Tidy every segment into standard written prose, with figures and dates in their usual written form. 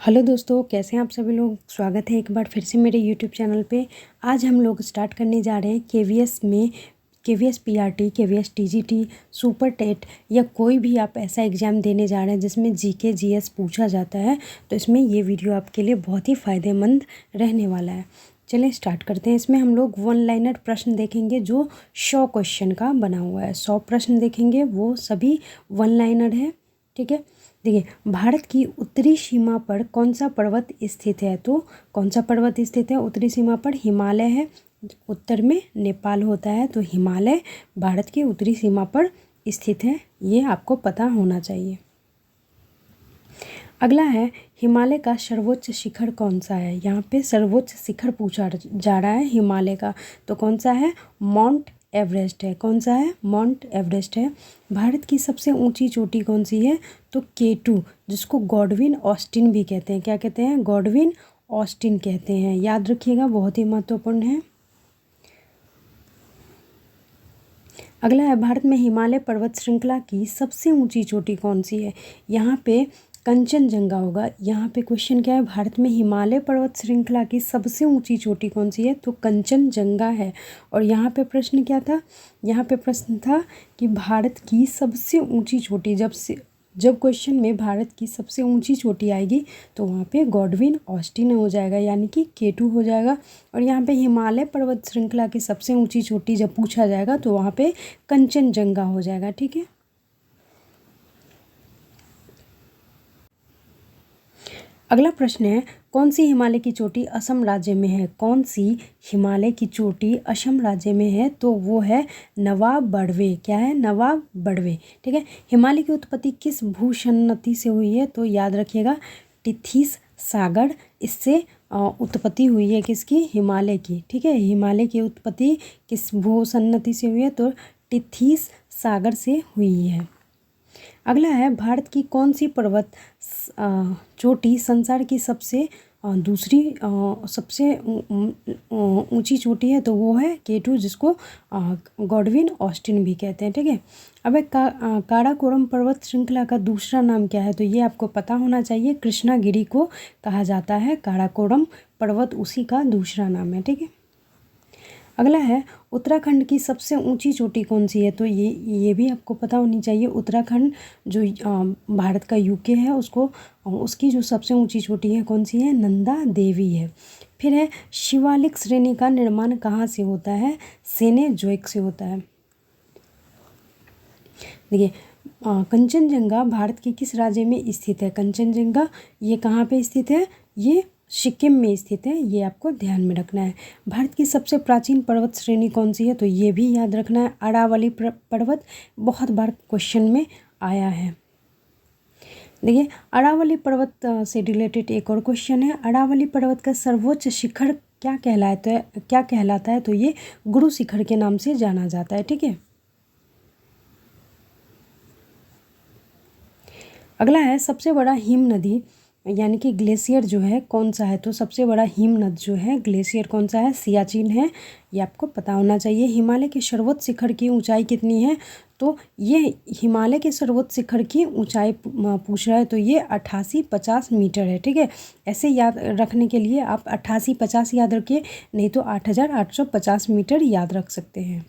Hello दोस्तों, कैसे हैं आप सभी लोग। स्वागत है एक बार फिर से मेरे यूट्यूब चैनल पे। आज हम लोग स्टार्ट करने जा रहे हैं केवीएस में KVS PRT, KVS TGT, super TET या कोई भी आप ऐसा एग्ज़ाम देने जा रहे हैं जिसमें जीके जीएस पूछा जाता है, तो इसमें ये वीडियो आपके लिए बहुत ही फ़ायदेमंद रहने वाला है। चलिए स्टार्ट करते हैं। इसमें हम लोग वन लाइनर प्रश्न देखेंगे जो 100 क्वेश्चन का बना हुआ है। 100 प्रश्न देखेंगे, वो सभी वन लाइनर है। ठीक है, देखिए, भारत की उत्तरी सीमा पर कौन सा पर्वत स्थित है। तो कौन सा पर्वत स्थित है उत्तरी सीमा पर? हिमालय है। उत्तर में नेपाल होता है, तो हिमालय भारत की उत्तरी सीमा पर स्थित है, ये आपको पता होना चाहिए। अगला है, हिमालय का सर्वोच्च शिखर कौन सा है। यहाँ पे सर्वोच्च शिखर पूछा जा रहा है हिमालय का, तो कौन सा है? माउंट एवरेस्ट है। कौन सा है? माउंट एवरेस्ट है। भारत की सबसे ऊंची चोटी कौन सी है? तो K2, जिसको गॉडविन ऑस्टिन भी कहते हैं। क्या कहते हैं? गॉडविन ऑस्टिन कहते हैं। याद रखिएगा, बहुत ही महत्वपूर्ण है। अगला है, भारत में हिमालय पर्वत श्रृंखला की सबसे ऊंची चोटी कौन सी है। यहाँ पे कंचनजंगा होगा। यहाँ पे क्वेश्चन क्या है? भारत में हिमालय पर्वत श्रृंखला की सबसे ऊंची चोटी कौन सी है? तो कंचनजंगा है। और यहाँ पे प्रश्न क्या था? यहाँ पे प्रश्न था कि भारत की सबसे ऊंची चोटी, जब क्वेश्चन में भारत की सबसे ऊंची चोटी आएगी तो वहाँ पे गॉडविन ऑस्टिन हो जाएगा, यानी कि K2 हो जाएगा। और यहाँ पे हिमालय पर्वत श्रृंखला की सबसे ऊंची चोटी जब पूछा जाएगा तो वहाँ पे कंचनजंगा हो जाएगा। ठीक है, अगला प्रश्न है, कौन सी हिमालय की चोटी असम राज्य में है। कौन सी हिमालय की चोटी असम राज्य में है? तो वो है नवाब बड़वे। क्या है? नवाब बड़वे। ठीक है, हिमालय की उत्पत्ति किस भूसन्नति से हुई है? तो याद रखिएगा, टिथिस सागर, इससे उत्पत्ति हुई है किसकी? हिमालय की। ठीक है, हिमालय की उत्पत्ति किस भूसन्नति से हुई है? तो टिथिस सागर से हुई है। अगला है, भारत की कौन सी पर्वत चोटी संसार की दूसरी सबसे ऊंची चोटी है? तो वो है K2, जिसको गॉडविन ऑस्टिन भी कहते हैं। ठीक है, अब काराकोरम पर्वत श्रृंखला का दूसरा नाम क्या है? तो ये आपको पता होना चाहिए। कृष्णागिरी को कहा जाता है काराकोरम पर्वत, उसी का दूसरा नाम है। ठीक है, अगला है, उत्तराखंड की सबसे ऊंची चोटी कौन सी है? तो ये भी आपको पता होनी चाहिए। उत्तराखंड जो भारत का यूके है, उसकी जो सबसे ऊंची चोटी है कौन सी है? नंदा देवी है। फिर है, शिवालिक श्रेणी का निर्माण कहाँ से होता है? सेनेजोइक से होता है। देखिए, कंचनजंगा भारत के किस राज्य में स्थित है? कंचनजंगा ये कहाँ पे स्थित है? ये सिक्किम में स्थित है, ये आपको ध्यान में रखना है। भारत की सबसे प्राचीन पर्वत श्रेणी कौन सी है? तो ये भी याद रखना है, अरावली पर्वत। बहुत बार क्वेश्चन में आया है। देखिए, अरावली पर्वत से रिलेटेड एक और क्वेश्चन है। अरावली पर्वत का सर्वोच्च शिखर क्या कहलाता है? तो ये गुरु शिखर के नाम से जाना जाता है। ठीक है, अगला है, सबसे बड़ा हिम नदी यानी कि ग्लेशियर जो है कौन सा है? तो सबसे बड़ा हिम नद जो है ग्लेशियर कौन सा है? सियाचिन है, ये आपको पता होना चाहिए। हिमालय के सर्वोच्च शिखर की ऊंचाई कितनी है? तो ये हिमालय के सर्वोच्च शिखर की ऊंचाई पूछ रहा है, तो ये 8850 मीटर है। ठीक है, ऐसे याद रखने के लिए आप 8850 याद रखिए, नहीं तो 8850 मीटर याद रख सकते हैं।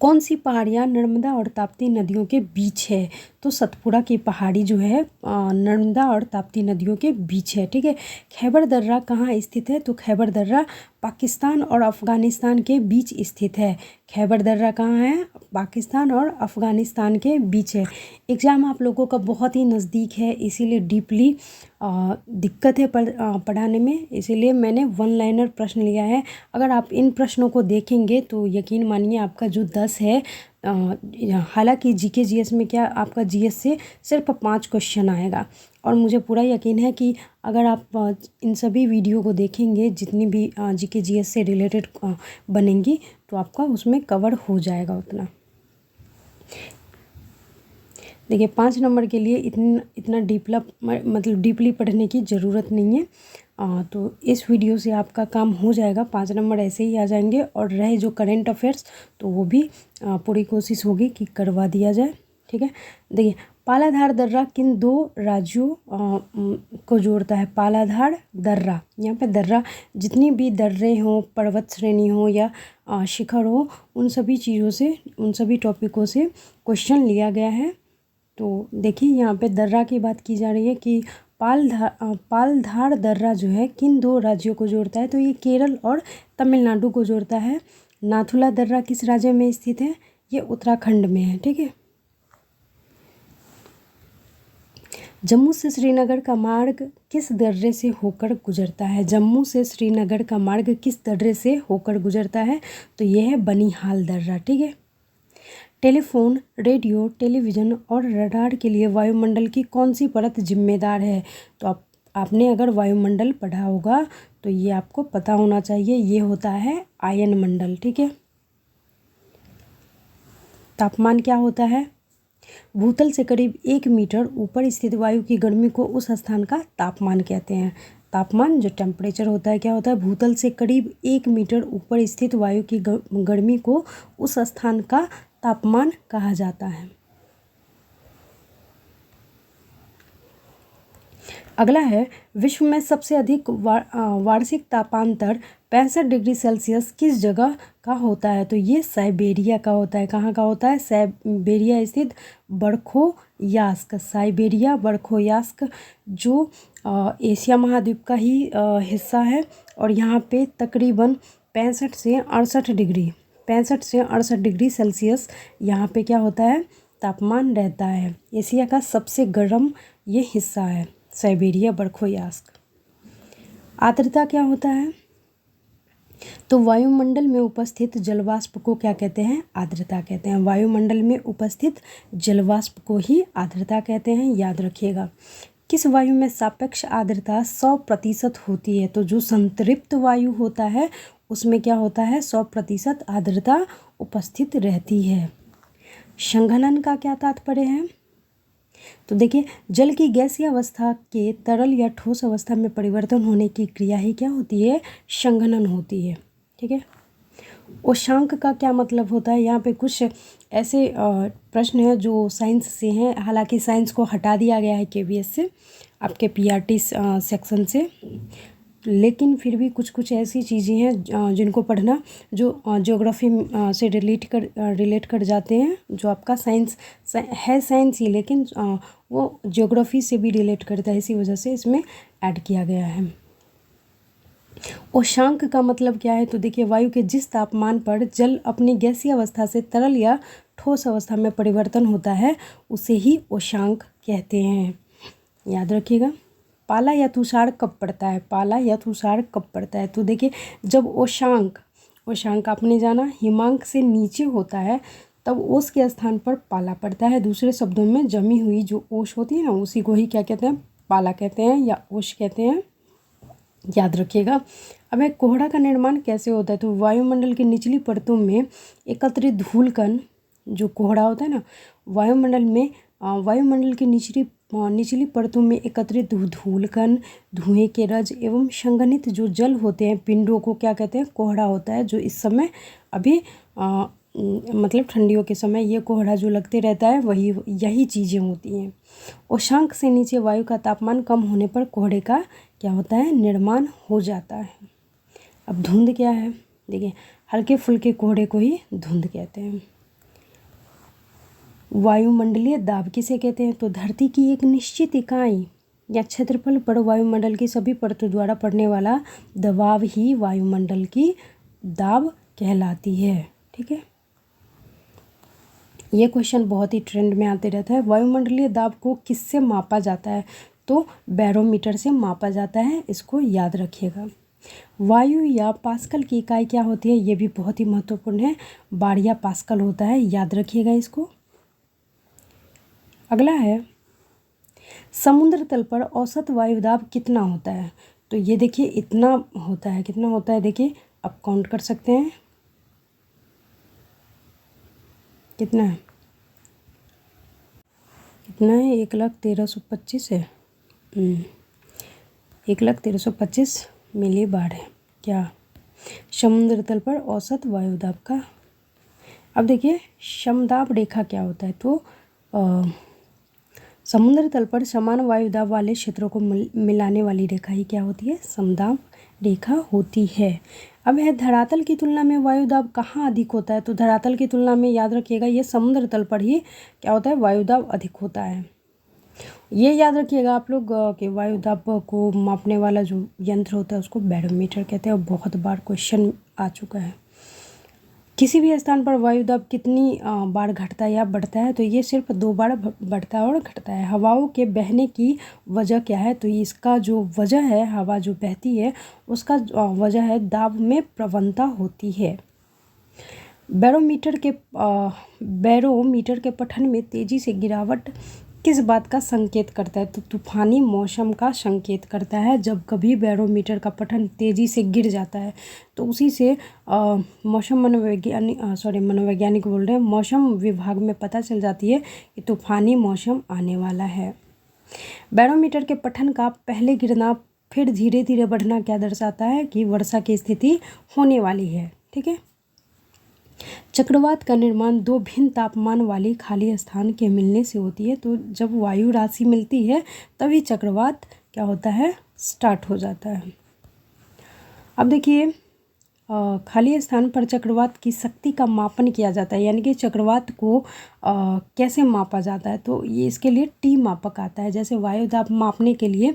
कौन सी पहाड़ियाँ नर्मदा और ताप्ती नदियों के बीच है? तो सतपुड़ा की पहाड़ी जो है नर्मदा और ताप्ती नदियों के बीच है। ठीक है, खैबर दर्रा कहाँ स्थित है? तो खैबर दर्रा पाकिस्तान और अफ़गानिस्तान के बीच स्थित है। खैबर दर्रा कहाँ है? पाकिस्तान और अफ़गानिस्तान के बीच है। एग्ज़ाम आप लोगों का बहुत ही नज़दीक है, इसीलिए डीपली दिक्कत है पढ़ाने में, इसीलिए मैंने वन लाइनर प्रश्न लिया है। अगर आप इन प्रश्नों को देखेंगे तो यकीन मानिए आपका जो 10 है, हालांकि जीके जीएस में क्या आपका जीएस से सिर्फ 5 क्वेश्चन आएगा, और मुझे पूरा यकीन है कि अगर आप इन सभी वीडियो को देखेंगे, जितनी भी जीके जीएस से रिलेटेड बनेंगी, तो आपका उसमें कवर हो जाएगा उतना। देखिए, 5 नंबर के लिए इतना डीपली पढ़ने की ज़रूरत नहीं है। तो इस वीडियो से आपका काम हो जाएगा, 5 नंबर ऐसे ही आ जाएंगे। और रहे जो करंट अफेयर्स, तो वो भी पूरी कोशिश होगी कि करवा दिया जाए। ठीक है, देखिए, पालाधार दर्रा किन दो राज्यों को जोड़ता है? पालाधार दर्रा, यहाँ पे दर्रा जितनी भी दर्रे हों, पर्वत श्रेणी हो या शिखर हो, उन सभी चीज़ों से, उन सभी टॉपिकों से क्वेश्चन लिया गया है। तो देखिए यहाँ पे दर्रा की बात की जा रही है कि पालधार दर्रा जो है किन दो राज्यों को जोड़ता है? तो ये केरल और तमिलनाडु को जोड़ता है। नाथुला दर्रा किस राज्य में स्थित है? ये उत्तराखंड में है। ठीक है। जम्मू से श्रीनगर का मार्ग किस दर्रे से होकर गुजरता है? जम्मू से श्रीनगर का मार्ग किस दर्रे से होकर गुजरता है? तो यह है बनिहाल दर्रा। ठीक है। टेलीफोन, रेडियो, टेलीविज़न और रडार के लिए वायुमंडल की कौन सी परत जिम्मेदार है? तो आपने अगर वायुमंडल पढ़ा होगा तो ये आपको पता होना चाहिए, ये होता है आयन मंडल। ठीक है। तापमान क्या होता है? भूतल से करीब 1 मीटर ऊपर स्थित वायु की गर्मी को उस स्थान का तापमान कहते हैं। तापमान जो टेम्परेचर होता है क्या होता है? भूतल से करीब 1 मीटर ऊपर स्थित वायु की गर्मी को उस स्थान का तापमान कहा जाता है। अगला है, विश्व में सबसे अधिक वार्षिक तापांतर 65 डिग्री सेल्सियस किस जगह का होता है? तो ये साइबेरिया का होता है। कहाँ का होता है? साइबेरिया स्थित बरखोयास्क। साइबेरिया बरखोयास्क जो एशिया महाद्वीप का ही हिस्सा है और यहाँ पे तकरीबन 65 से 68 डिग्री सेल्सियस यहाँ पे क्या होता है? तापमान रहता है। एशिया का सबसे गर्म ये हिस्सा है साइबेरिया बरखोयास्क। आर्द्रता क्या होता है? तो वायुमंडल में उपस्थित जलवाष्प को क्या कहते हैं? आर्द्रता कहते हैं। वायुमंडल में उपस्थित जलवाष्प को ही आर्द्रता कहते हैं, याद रखिएगा। किस वायु में सापेक्ष आर्द्रता 100% होती है? तो जो संतृप्त वायु होता है उसमें क्या होता है? 100% आर्द्रता उपस्थित रहती है। संघनन का क्या तात्पर्य है? तो देखिए, जल की गैसीय अवस्था के तरल या ठोस अवस्था में परिवर्तन होने की क्रिया ही क्या होती है? संघनन होती है। ठीक है। उष्मांक का क्या मतलब होता है? यहाँ पे कुछ ऐसे प्रश्न हैं जो साइंस से हैं, हालांकि साइंस को हटा दिया गया है केवीएस से, आपके पीआरटी सेक्शन से, लेकिन फिर भी कुछ कुछ ऐसी चीज़ें हैं जिनको पढ़ना जो ज्योग्राफी से रिलेट कर जाते हैं, जो आपका साइंस है, साइंस ही, लेकिन वो ज्योग्राफी से भी रिलेट करता है, इसी वजह से इसमें ऐड किया गया है। उष्मांक का मतलब क्या है? तो देखिए, वायु के जिस तापमान पर जल अपनी गैसीय अवस्था से तरल या ठोस अवस्था में परिवर्तन होता है उसे ही उष्मांक कहते हैं, याद रखिएगा। पाला या तुषार कब पड़ता है? पाला या तुषार कब पड़ता है? तो देखिए, जब उष्मांक आपने जाना हिमांक से नीचे होता है तब ओस के स्थान पर पाला पड़ता है। दूसरे शब्दों में जमी हुई जो ओस होती है ना, उसी को ही क्या कहते हैं? पाला कहते हैं या ओस कहते हैं, याद रखिएगा। अब एक कोहरा का निर्माण कैसे होता है? तो वायुमंडल की निचली परतों में एकत्रित धूलकण, जो कोहरा होता है ना, वायुमंडल की निचली परतों में एकत्रित धूलकण, धुएं के रज एवं संघनित जो जल होते हैं पिंडों को क्या कहते हैं? कोहरा होता है। जो इस समय अभी मतलब ठंडियों के समय ये कोहरा जो लगते रहता है यही चीज़ें होती हैं। उष्मांक से नीचे वायु का तापमान कम होने पर कोहरे का क्या होता है? निर्माण हो जाता है। अब धुंध क्या है? देखिए, हल्के फुल्के कोहरे को ही धुंध कहते हैं। वायुमंडलीय दाब किसे कहते हैं? तो धरती की एक निश्चित इकाई या क्षेत्रफल पर वायुमंडल की सभी परतों द्वारा पड़ने वाला दबाव ही वायुमंडल की दाब कहलाती है। ठीक है। ये क्वेश्चन बहुत ही ट्रेंड में आते रहता है। वायुमंडलीय दाब को किससे मापा जाता है? तो बैरोमीटर से मापा जाता है, इसको याद रखिएगा। वायु या पास्कल की इकाई क्या होती है? ये भी बहुत ही महत्वपूर्ण है, बार या पास्कल होता है, याद रखिएगा इसको। अगला है, समुद्र तल पर औसत वायुदाब कितना होता है? तो ये देखिए इतना होता है। कितना होता है? देखिए आप काउंट कर सकते हैं, कितना है? 1,13,25 है। 1,13,25 मिली बार है क्या समुद्र तल पर औसत वायुदाब का। अब देखिए, समदाब रेखा क्या होता है? तो समुद्र तल पर समान वायुदाब वाले क्षेत्रों को मिलाने वाली रेखा ही क्या होती है? समदाब रेखा होती है। अब है धरातल की तुलना में वायुदाब कहाँ अधिक होता है? तो धरातल की तुलना में याद रखिएगा ये समुद्र तल पर ही क्या होता है? वायुदाब अधिक होता है। ये याद रखिएगा आप लोग कि वायुदाब को मापने वाला जो यंत्र होता है उसको बैरोमीटर कहते हैं और बहुत बार क्वेश्चन आ चुका है। किसी भी स्थान पर वायुदाब कितनी बार घटता है या बढ़ता है? तो ये सिर्फ 2 बार बढ़ता है और घटता है। हवाओं के बहने की वजह क्या है? तो इसका जो वजह है, हवा जो बहती है उसका वजह है दाब में प्रवणता होती है। बैरोमीटर के पठन में तेजी से गिरावट किस बात का संकेत करता है? तो तूफानी मौसम का संकेत करता है। जब कभी बैरोमीटर का पठन तेज़ी से गिर जाता है तो उसी से मनोवैज्ञानिक बोल रहे हैं, मौसम विभाग में पता चल जाती है कि तूफानी मौसम आने वाला है। बैरोमीटर के पठन का पहले गिरना फिर धीरे धीरे बढ़ना क्या दर्शाता है? कि वर्षा की स्थिति होने वाली है। ठीक है। चक्रवात का निर्माण 2 भिन्न तापमान वाली खाली स्थान के मिलने से होती है। तो जब वायु राशि मिलती है तभी चक्रवात क्या होता है? स्टार्ट हो जाता है। अब देखिए खाली स्थान पर चक्रवात की शक्ति का मापन किया जाता है, यानी कि चक्रवात को कैसे मापा जाता है? तो ये इसके लिए टी मापक आता है। जैसे वायुदाब मापने के लिए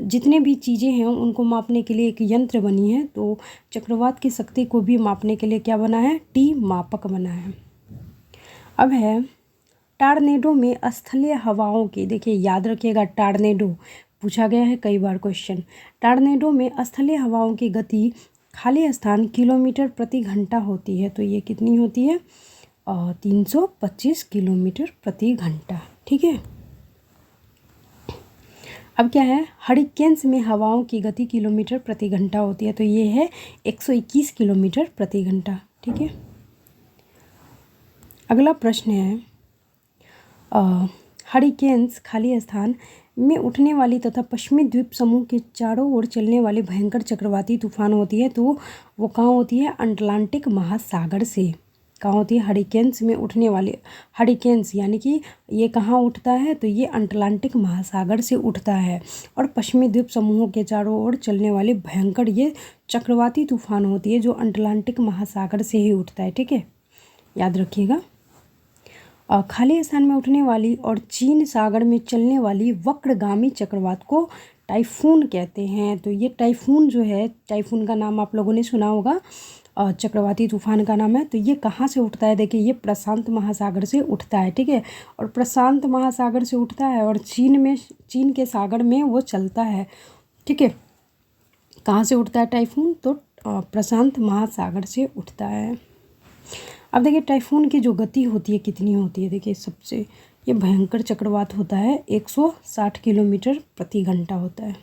जितने भी चीज़ें हैं उनको मापने के लिए एक यंत्र बनी है, तो चक्रवात की शक्ति को भी मापने के लिए क्या बना है? टी मापक बना है। अब है टॉर्नेडो में स्थलीय हवाओं की, देखिए याद रखिएगा टॉर्नेडो पूछा गया है कई बार क्वेश्चन। टॉर्नेडो में स्थलीय हवाओं की गति खाली स्थान किलोमीटर प्रति घंटा होती है। तो ये कितनी होती है? 325 किलोमीटर प्रति घंटा। ठीक है। अब क्या है? हरिकेन्स में हवाओं की गति किलोमीटर प्रति घंटा होती है। तो ये है 121 किलोमीटर प्रति घंटा। ठीक है। अगला प्रश्न है हरिकेन्स खाली स्थान में उठने वाली तथा पश्चिमी द्वीप समूह के चारों ओर चलने वाली भयंकर चक्रवाती तूफान होती है। तो वो कहाँ होती है? अटलांटिक महासागर से। कहाँ होती है? हरिकेन्स में उठने वाली, हरिकेन्स यानी कि ये कहाँ उठता है? तो ये अटलांटिक महासागर से उठता है और पश्चिमी द्वीप समूहों के चारों ओर चलने वाली भयंकर ये चक्रवाती तूफान होती है जो अटलांटिक महासागर से ही उठता है। ठीक है, याद रखिएगा। खाली स्थान में उठने वाली और चीन सागर में चलने वाली वक्रगामी चक्रवात को टाइफून कहते हैं। तो ये टाइफून जो है, टाइफून का नाम आप लोगों ने सुना होगा, चक्रवाती तूफान का नाम है। तो ये कहाँ से उठता है? देखिए ये प्रशांत महासागर से उठता है। ठीक है, और प्रशांत महासागर से उठता है और चीन के सागर में वो चलता है। ठीक है, कहाँ से उठता है टाइफून? तो प्रशांत महासागर से उठता है। अब देखिए टाइफून की जो गति होती है कितनी होती है? देखिए सबसे ये भयंकर चक्रवात होता है 160 किलोमीटर प्रति घंटा होता है।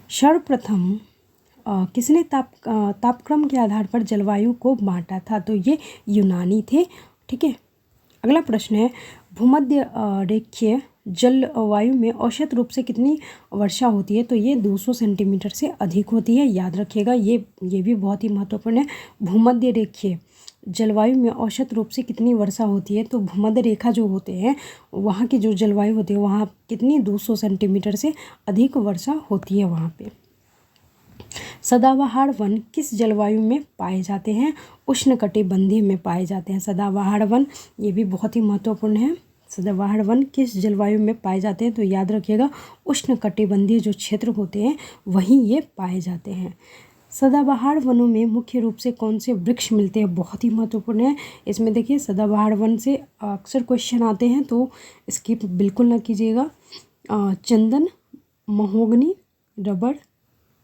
सर्वप्रथम किसने तापक्रम के आधार पर जलवायु को बांटा था? तो ये यूनानी थे। ठीक है। अगला प्रश्न है भूमध्य रेखीय जलवायु में औसत रूप से कितनी वर्षा होती है? तो ये 200 सेंटीमीटर से अधिक होती है। याद रखिएगा ये भी बहुत ही महत्वपूर्ण है। भूमध्य रेखीय जलवायु में औसत रूप से कितनी वर्षा होती है? तो भूमध्य रेखा जो होते हैं वहाँ की जो जलवायु होती है वहाँ कितनी 200 सेंटीमीटर से अधिक वर्षा होती है वहाँ पे। सदाबहार वन किस जलवायु में पाए जाते हैं? उष्णकटिबंधीय में पाए जाते हैं सदाबहार वन। ये भी बहुत ही महत्वपूर्ण है। सदाबहार वन किस जलवायु में पाए जाते हैं? तो याद रखिएगा उष्णकटिबंधीय जो क्षेत्र होते हैं वहीं ये पाए जाते हैं। सदाबहार वनों में मुख्य रूप से कौन से वृक्ष मिलते हैं? बहुत ही महत्वपूर्ण है। इसमें देखिए सदाबहार वन से अक्सर क्वेश्चन आते हैं तो स्किप बिल्कुल ना कीजिएगा। चंदन, महोगनी, रबड़,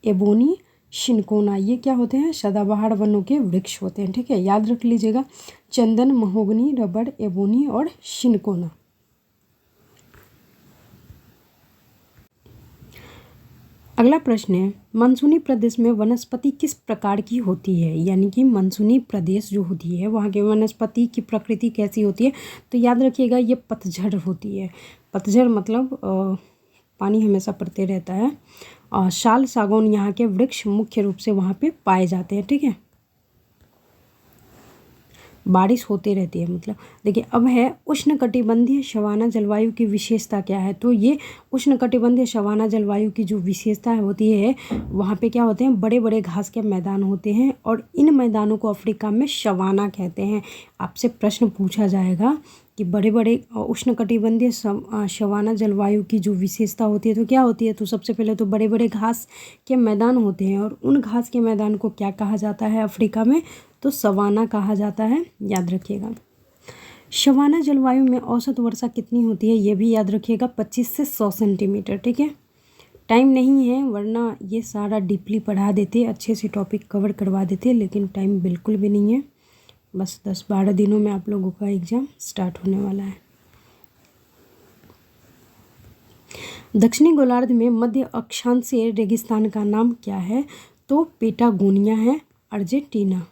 एबोनी, शिनकोना, ये क्या होते हैं? सदाबहार वनों के वृक्ष होते हैं। ठीक है, याद रख लीजिएगा चंदन, महोगनी, रबड़, एबोनी और शिनकोना। अगला प्रश्न है मानसूनी प्रदेश में वनस्पति किस प्रकार की होती है? यानी कि मानसूनी प्रदेश जो होती है वहाँ के वनस्पति की प्रकृति कैसी होती है? तो याद रखिएगा ये पतझड़ होती है। पतझड़ मतलब पानी हमेशा पड़ते रहता है। शाल, सागौन यहाँ के वृक्ष मुख्य रूप से वहाँ पे पाए जाते हैं। ठीक है, बारिश होते रहती है मतलब। देखिए अब है उष्णकटिबंधीय सवाना जलवायु की विशेषता क्या है। तो ये उष्णकटिबंधीय सवाना जलवायु की जो विशेषता होती है, वहाँ पे क्या होते हैं, बड़े बड़े घास के मैदान होते हैं और इन मैदानों को अफ्रीका में सवाना कहते हैं। आपसे प्रश्न पूछा जाएगा कि बड़े बड़े उष्णकटिबंधीय सवाना जलवायु की जो विशेषता होती है तो क्या होती है। तो सबसे पहले तो बड़े बड़े घास के मैदान होते हैं और उन घास के मैदान को क्या कहा जाता है अफ्रीका में, तो सवाना कहा जाता है, याद रखिएगा। सवाना जलवायु में औसत वर्षा कितनी होती है, ये भी याद रखिएगा, 25 से 100 सेंटीमीटर। ठीक है, टाइम नहीं है वरना ये सारा डीपली पढ़ा देते, अच्छे से टॉपिक कवर करवा देते, लेकिन टाइम बिल्कुल भी नहीं है। बस 10-12 दिनों में आप लोगों का एग्ज़ाम स्टार्ट होने वाला है। दक्षिणी गोलार्ध में मध्य अक्षांशीय रेगिस्तान का नाम क्या है, तो पेटागोनिया है, अर्जेंटीना।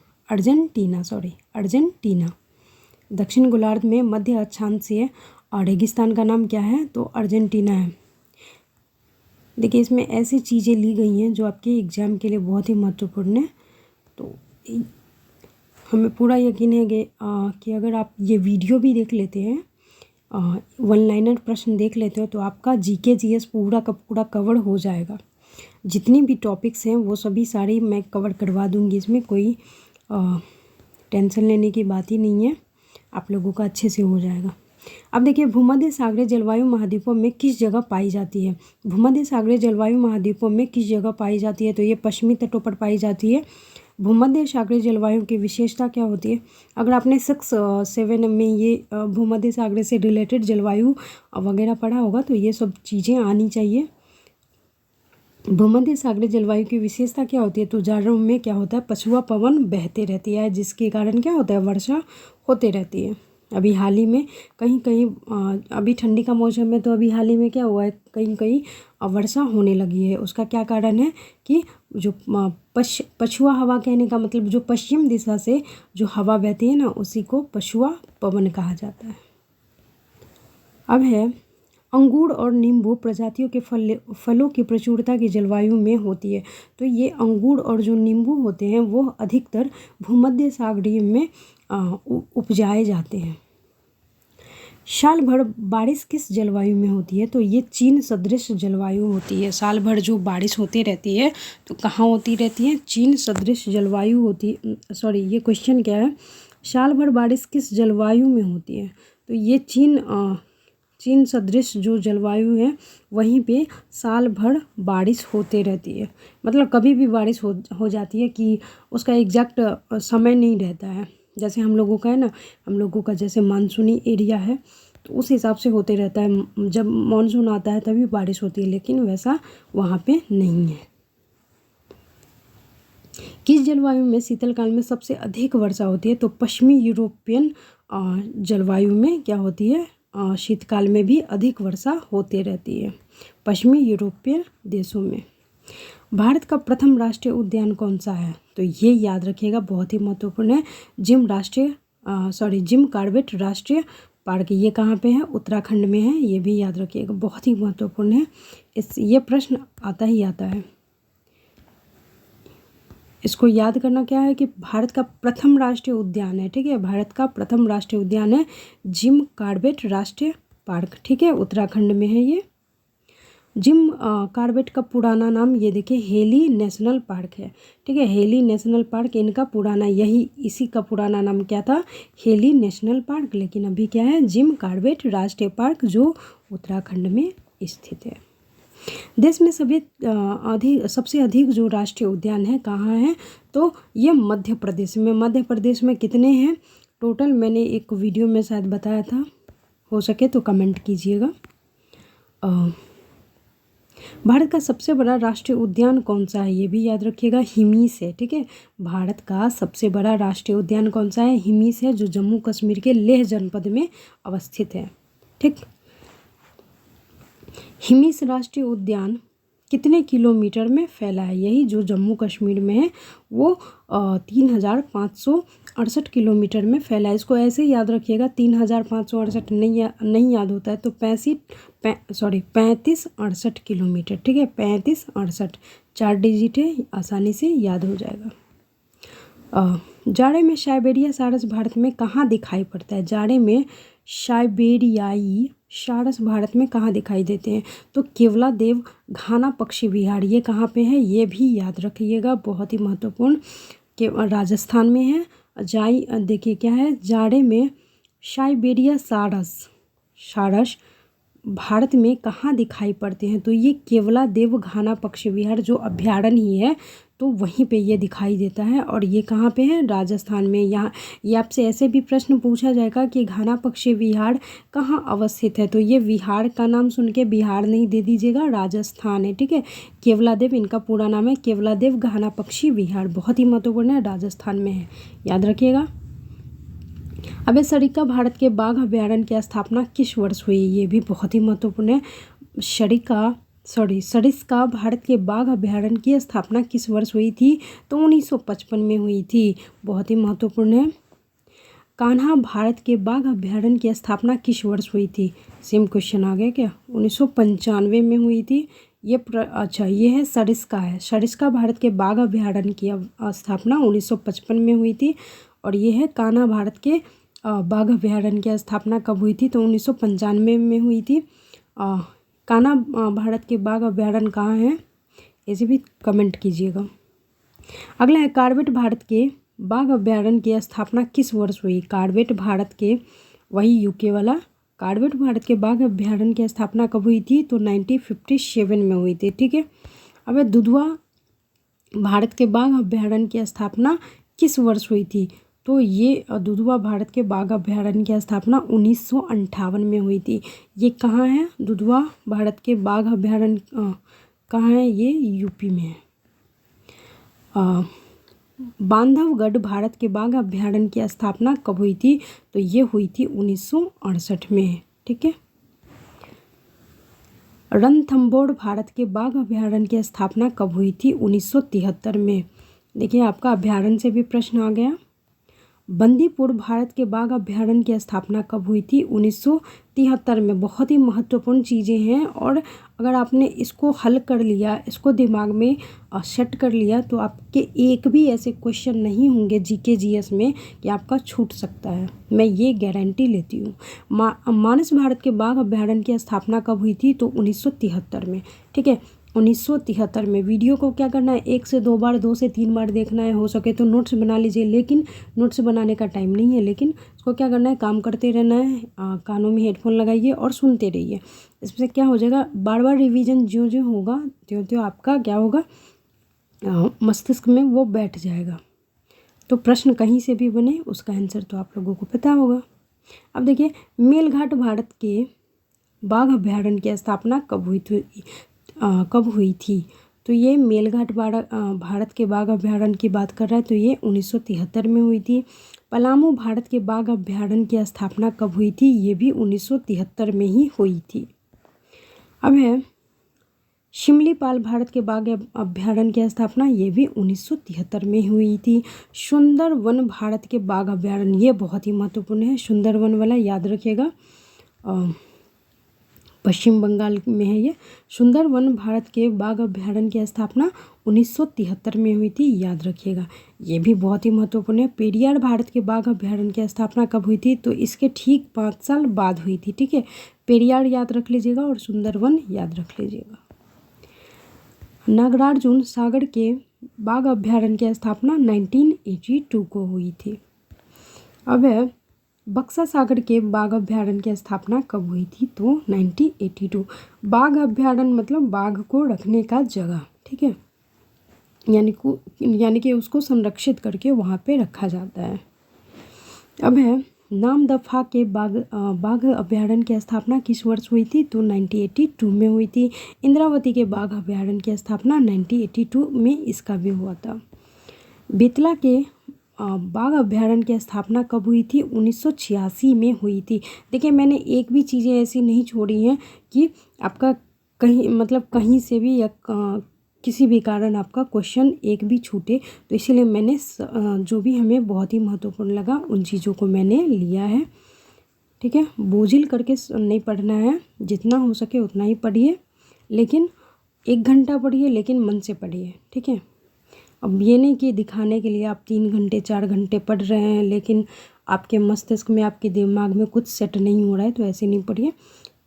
दक्षिण गोलार्ध में मध्य अक्षांशीय रेगिस्तान का नाम क्या है, तो अर्जेंटीना है। देखिए इसमें ऐसी चीज़ें ली गई हैं जो आपके एग्ज़ाम के लिए बहुत ही महत्वपूर्ण है। तो हमें पूरा यकीन है कि अगर आप ये वीडियो भी देख लेते हैं, वन लाइनर प्रश्न देख लेते हो, तो आपका जीके जीएस पूरा का पूरा कवर हो जाएगा। जितनी भी टॉपिक्स हैं वो सभी सारी मैं कवर करवा दूंगी, इसमें कोई टेंशन लेने की बात ही नहीं है, आप लोगों का अच्छे से हो जाएगा। अब देखिए भूमध्य सागरीय जलवायु महाद्वीपों में किस जगह पाई जाती है। भूमध्य सागरीय जलवायु महाद्वीपों में किस जगह पाई जाती है, तो ये पश्चिमी तटों पर पाई जाती है। भूमध्य सागरीय जलवायु की विशेषता क्या होती है, अगर आपने 6-7 में ये भूमध्य सागरीय से रिलेटेड जलवायु वगैरह पढ़ा होगा तो ये सब चीज़ें आनी चाहिए। भूमध्य सागरीय जलवायु की विशेषता क्या होती है, तो जाड़ों में क्या होता है, पछुआ पवन बहते रहती है, जिसके कारण क्या होता है, वर्षा होते रहती है। अभी हाल ही में कहीं कहीं अभी ठंडी का मौसम है तो अभी हाल ही में क्या हुआ है, कहीं कहीं वर्षा होने लगी है। उसका क्या कारण है कि जो पछुआ हवा, कहने का मतलब जो पश्चिम दिशा से जो हवा बहती है ना, उसी को पछुआ पवन कहा जाता है। अब है अंगूर और नींबू प्रजातियों के फलों की प्रचुरता की जलवायु में होती है। तो ये अंगूर और जो नींबू होते हैं वो अधिकतर भूमध्य सागरीय में उपजाए जाते हैं। साल भर बारिश किस जलवायु में होती है, तो ये चीन सदृश जलवायु होती है। साल भर जो बारिश होती रहती है तो कहाँ होती रहती है, चीन सदृश जलवायु होती। सॉरी, ये क्वेश्चन क्या है, साल भर बारिश किस जलवायु में होती है, तो ये चीन सदृश जो जलवायु है वहीं पे साल भर बारिश होते रहती है। मतलब कभी भी बारिश हो जाती है कि उसका एग्जैक्ट समय नहीं रहता है। जैसे हम लोगों का है ना, हम लोगों का जैसे मानसूनी एरिया है तो उस हिसाब से होते रहता है, जब मानसून आता है तभी बारिश होती है, लेकिन वैसा वहाँ पे नहीं है। किस जलवायु में शीतलकाल में सबसे अधिक वर्षा होती है, तो पश्चिमी यूरोपियन जलवायु में क्या होती है, शीतकाल में भी अधिक वर्षा होती रहती है पश्चिमी यूरोपीय देशों में। भारत का प्रथम राष्ट्रीय उद्यान कौन सा है, तो ये याद रखिएगा, बहुत ही महत्वपूर्ण है, जिम कॉर्बेट राष्ट्रीय पार्क। ये कहाँ पे है, उत्तराखंड में है, ये भी याद रखिएगा, बहुत ही महत्वपूर्ण है। ये प्रश्न आता ही आता है। इसको याद करना क्या है कि भारत का प्रथम राष्ट्रीय उद्यान है, ठीक है, भारत का प्रथम राष्ट्रीय उद्यान है जिम कॉर्बेट राष्ट्रीय पार्क, ठीक है, उत्तराखंड में है ये। जिम कॉर्बेट का पुराना नाम ये देखिए हेली नेशनल पार्क है, ठीक है, हेली नेशनल पार्क इनका पुराना, इसी का पुराना नाम क्या था, हेली नेशनल पार्क, लेकिन अभी क्या है, जिम कॉर्बेट राष्ट्रीय पार्क जो उत्तराखंड में स्थित है। देश में सबसे अधिक जो राष्ट्रीय उद्यान है कहाँ है, तो ये मध्य प्रदेश में। मध्य प्रदेश में कितने हैं टोटल, मैंने एक वीडियो में शायद बताया था, हो सके तो कमेंट कीजिएगा। भारत का सबसे बड़ा राष्ट्रीय उद्यान कौन सा है, ये भी याद रखिएगा, हिमीस है, ठीक है, भारत का सबसे बड़ा राष्ट्रीय उद्यान कौन सा है, हिमीस है, जो जम्मू कश्मीर के लेह जनपद में अवस्थित है, ठीक। हिमीस राष्ट्रीय उद्यान कितने किलोमीटर में फैला है, यही जो जम्मू कश्मीर में है वो 3568 किलोमीटर में फैला है। इसको ऐसे ही याद रखिएगा, 3568 नहीं याद होता है तो 3568 किलोमीटर, ठीक है, 3568, 4 डिजिट है, आसानी से याद हो जाएगा। जाड़े में साइबेरिया सारस भारत में कहाँ दिखाई पड़ता है? जाड़े में साइबेरियाई सारस भारत में कहाँ दिखाई देते हैं? तो केवलादेव घाना पक्षी विहार, ये कहाँ पे है? ये भी याद रखिएगा, बहुत ही महत्वपूर्ण, के राजस्थान में है। देखिए क्या है, जाड़े में साइबेरिया सारस भारत में कहाँ दिखाई पड़ते हैं? तो ये केवलादेव घाना पक्षी विहार जो अभ्यारण्य ही है, तो वहीं पे ये दिखाई देता है। और ये कहाँ पे है? राजस्थान में। यहाँ ये आपसे ऐसे भी प्रश्न पूछा जाएगा कि घाना पक्षी विहार कहाँ अवस्थित है, तो ये विहार का नाम सुन के बिहार नहीं दे दीजिएगा, राजस्थान है, ठीक है। केवलादेव इनका पूरा नाम है, केवलादेव घाना पक्षी विहार, बहुत ही महत्वपूर्ण है, राजस्थान में है, याद रखिएगा। अब सरिस्का भारत के बाघ अभ्यारण्य की स्थापना किस वर्ष हुई? ये भी बहुत ही महत्वपूर्ण है। सरिस्का भारत के बाघ अभ्यारण्य की स्थापना किस वर्ष हुई थी? तो 1955 में हुई थी, बहुत ही महत्वपूर्ण है। कान्हा भारत के बाघ अभ्यारण्य की स्थापना किस वर्ष हुई थी? सेम क्वेश्चन आ गया क्या? 1995 में हुई थी। अच्छा ये है सरिस्का भारत के बाघ अभ्यारण्य की स्थापना 1955 में हुई थी। और ये है कान्हा भारत के बाघ अभ्यारण्य की स्थापना कब हुई थी? तो 1995 में हुई थी। कान्हा भारत के बाघ अभ्यारण्य कहाँ हैं, ऐसे भी कमेंट कीजिएगा। अगला है कार्बेट भारत के बाघ अभ्यारण्य की स्थापना किस वर्ष हुई? कार्बेट भारत के, वही यूके वाला, कार्बेट भारत के बाघ अभ्यारण्य की स्थापना कब हुई थी? तो 1957 में हुई थी, ठीक है। अब दुधवा भारत के बाघ अभ्यारण्य की स्थापना किस वर्ष हुई थी? तो ये दुधवा भारत के बाघ अभ्यारण्य की स्थापना 1958 में हुई थी। ये कहाँ है? दुधवा भारत के बाघ अभ्यारण्य कहाँ है? ये यूपी में है। बांधवगढ़ भारत के बाघ अभ्यारण्य की स्थापना कब हुई थी? तो ये हुई थी 1968 में, ठीक है। रणथंभौर भारत के बाघ अभ्यारण्य की स्थापना कब हुई थी? 1973 में। देखिए आपका अभ्यारण्य से भी प्रश्न आ गया। बंदीपुर भारत के बाघ अभ्यारण्य की स्थापना कब हुई थी? 1973 में। बहुत ही महत्वपूर्ण चीज़ें हैं, और अगर आपने इसको हल कर लिया, इसको दिमाग में सेट कर लिया, तो आपके एक भी ऐसे क्वेश्चन नहीं होंगे जीके जीएस में कि आपका छूट सकता है, मैं ये गारंटी लेती हूँ। मानस भारत के बाघ अभ्यारण्य की स्थापना कब हुई थी? तो 1973 में, ठीक है, 1973 में। वीडियो को क्या करना है, 1 से 2 बार, 2 से 3 बार देखना है, हो सके तो नोट्स बना लीजिए, लेकिन नोट्स बनाने का टाइम नहीं है, लेकिन उसको क्या करना है, काम करते रहना है, कानों में हेडफोन लगाइए और सुनते रहिए। इससे क्या हो जाएगा, बार बार रिवीजन जो जो होगा त्यों त्यों आपका क्या होगा, मस्तिष्क में वो बैठ जाएगा। तो प्रश्न कहीं से भी बने उसका आंसर तो आप लोगों को पता होगा। अब देखिए, मेलघाट भारत के बाघ अभ्यारण्य की स्थापना कब हुई थी? तो ये मेलघाट भारत के बाघ अभ्यारण्य की बात कर रहा है, तो ये 1973 में हुई थी। पलामू भारत के बाघ अभ्यारण्य की स्थापना कब हुई थी? ये भी 1973 में ही हुई थी। अब है शिमलीपाल भारत के बाघ अभ्यारण्य की स्थापना, ये भी 1973 में हुई थी। सुंदरवन भारत के बाघ अभ्यारण्य, ये बहुत ही महत्वपूर्ण है, सुंदरवन वाला याद रखिएगा, पश्चिम बंगाल में है ये। सुंदरवन भारत के बाघ अभ्यारण्य की स्थापना 1973 में हुई थी, याद रखिएगा, ये भी बहुत ही महत्वपूर्ण है। पेरियार भारत के बाघ अभ्यारण्य की स्थापना कब हुई थी? तो इसके ठीक 5 साल बाद हुई थी, ठीक है। पेरियार याद रख लीजिएगा और सुंदरवन याद रख लीजिएगा। नागार्जुन सागर के बाघ अभ्यारण्य की स्थापना 1982 को हुई थी। अब है बक्सा सागर के बाघ अभ्यारण्य की स्थापना कब हुई थी? तो 1982। बाघ अभ्यारण्य मतलब बाघ को रखने का जगह, ठीक है, यानी कि उसको संरक्षित करके वहाँ पे रखा जाता है। अब है नामदफा के बाघ अभ्यारण्य की स्थापना किस वर्ष हुई थी? तो 1982 में हुई थी। इंद्रावती के बाघ अभ्यारण्य की स्थापना 1982 में इसका भी हुआ था। बेतला के बाघ अभ्यारण्य की स्थापना कब हुई थी? 1986 में हुई थी। देखिए मैंने एक भी चीज़ें ऐसी नहीं छोड़ी हैं कि आपका कहीं से भी या किसी भी कारण आपका क्वेश्चन एक भी छूटे, तो इसीलिए मैंने जो भी हमें बहुत ही महत्वपूर्ण लगा उन चीज़ों को मैंने लिया है, ठीक है। बोझिल करके नहीं पढ़ना है, जितना हो सके उतना ही पढ़िए, लेकिन 1 घंटा पढ़िए, लेकिन मन से पढ़िए, ठीक है। अब ये नहीं कि दिखाने के लिए आप 3 घंटे 4 घंटे पढ़ रहे हैं लेकिन आपके मस्तिष्क में, आपके दिमाग में कुछ सेट नहीं हो रहा है, तो ऐसे नहीं पढ़िए।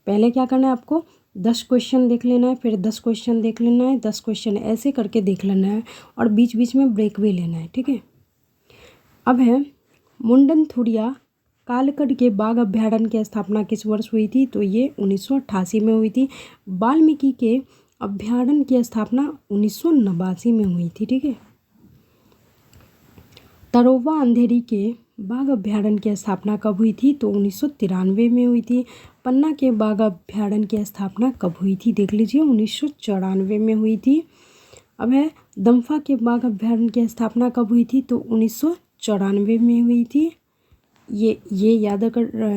पहले क्या करना है आपको, 10 क्वेश्चन देख लेना है, फिर 10 क्वेश्चन देख लेना है, 10 क्वेश्चन ऐसे करके देख लेना है और बीच बीच में ब्रेक भी लेना है, ठीक है। अब है मुंडनथुरिया कालकट के बाघ अभ्यारण्य की स्थापना किस वर्ष हुई थी? तो ये 1988 में हुई थी। वाल्मीकि के अभ्यारण्य की स्थापना 1989 में हुई थी, ठीक है। तरोवा अंधेरी के बाघ अभ्यारण्य की स्थापना कब हुई थी? तो 1993 में हुई थी। पन्ना के बाघ अभ्यारण्य की स्थापना कब हुई थी? देख लीजिए, 1994 में हुई थी। अब है दम्फा के बाघ अभ्यारण्य की स्थापना कब हुई थी? तो 1994 में हुई थी। ये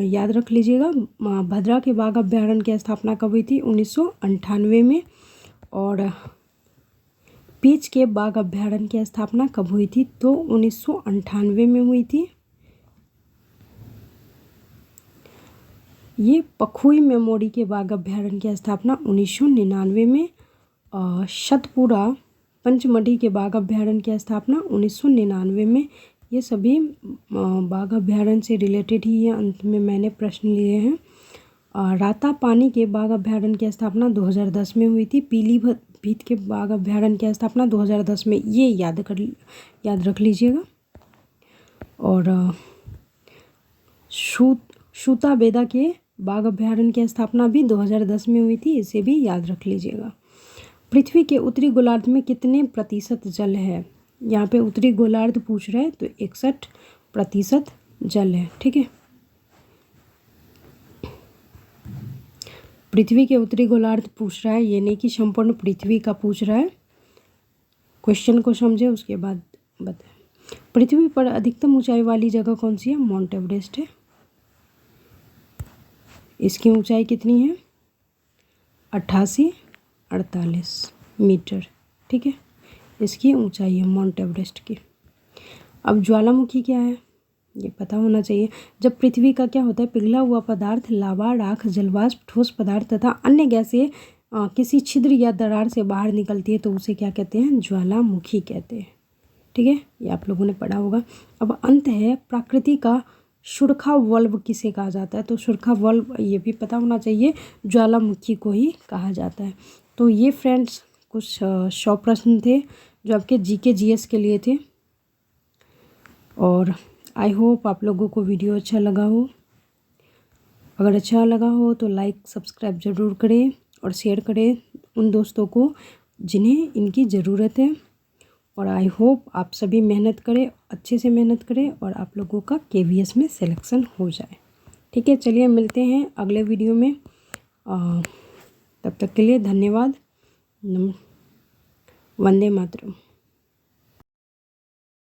याद रख लीजिएगा। भद्रा के बाघ अभ्यारण्य की स्थापना कब हुई थी? 1998 में। और पीच के बाघ अभ्यारण्य की स्थापना कब हुई थी? तो 1998 में हुई थी। ये पखुई मेमोरी के बाघ अभ्यारण्य की स्थापना 1999 में। सतपुरा पंचमढ़ी के बाघ अभ्यारण्य की स्थापना 1999 में। ये सभी बाघ अभ्यारण्य से रिलेटेड ही है। अंत में मैंने प्रश्न लिए हैं। राता पानी के बाघ अभ्यारण्य की स्थापना 2010 में हुई थी। पीलीभीत के बाघ अभ्यारण्य की स्थापना 2010 में। ये याद रख लीजिएगा। और सूताबेदा के बाघ अभ्यारण्य की स्थापना भी 2010 में हुई थी। इसे भी याद रख लीजिएगा। पृथ्वी के उत्तरी गोलार्ध में कितने प्रतिशत जल है? यहाँ पे उत्तरी गोलार्ध पूछ रहा है तो 61% जल है, ठीक है। पृथ्वी के उत्तरी गोलार्ध पूछ रहा है, ये नहीं कि संपूर्ण पृथ्वी का पूछ रहा है। क्वेश्चन को समझे उसके बाद बताएं। पृथ्वी पर अधिकतम ऊंचाई वाली जगह कौन सी है? माउंट एवरेस्ट है। इसकी ऊंचाई कितनी है? 8848 मीटर, ठीक है। इसकी ऊंचाई है माउंट एवरेस्ट की। अब ज्वालामुखी क्या है ये पता होना चाहिए। जब पृथ्वी का क्या होता है, पिघला हुआ पदार्थ, लावा, राख, जलवाष्प, ठोस पदार्थ तथा अन्य गैसें किसी छिद्र या दरार से बाहर निकलती है तो उसे क्या कहते हैं? ज्वालामुखी कहते हैं, ठीक है। ये आप लोगों ने पढ़ा होगा। अब अंत है, प्रकृति का सुरखा वल्ब किसे कहा जाता है? तो सुरखा वल्ब ये भी पता होना चाहिए, ज्वालामुखी को ही कहा जाता है। तो ये फ्रेंड्स कुछ 100 प्रश्न थे जो आपके जीके जीएस के लिए थे। और आई होप आप लोगों को वीडियो अच्छा लगा हो। अगर अच्छा लगा हो तो लाइक सब्सक्राइब ज़रूर करें और शेयर करें उन दोस्तों को जिन्हें इनकी ज़रूरत है। और आई होप आप सभी मेहनत करें, अच्छे से मेहनत करें और आप लोगों का केवीएस में सिलेक्शन हो जाए, ठीक है। चलिए मिलते हैं अगले वीडियो में। तब तक के लिए धन्यवाद। वंदे मातरम।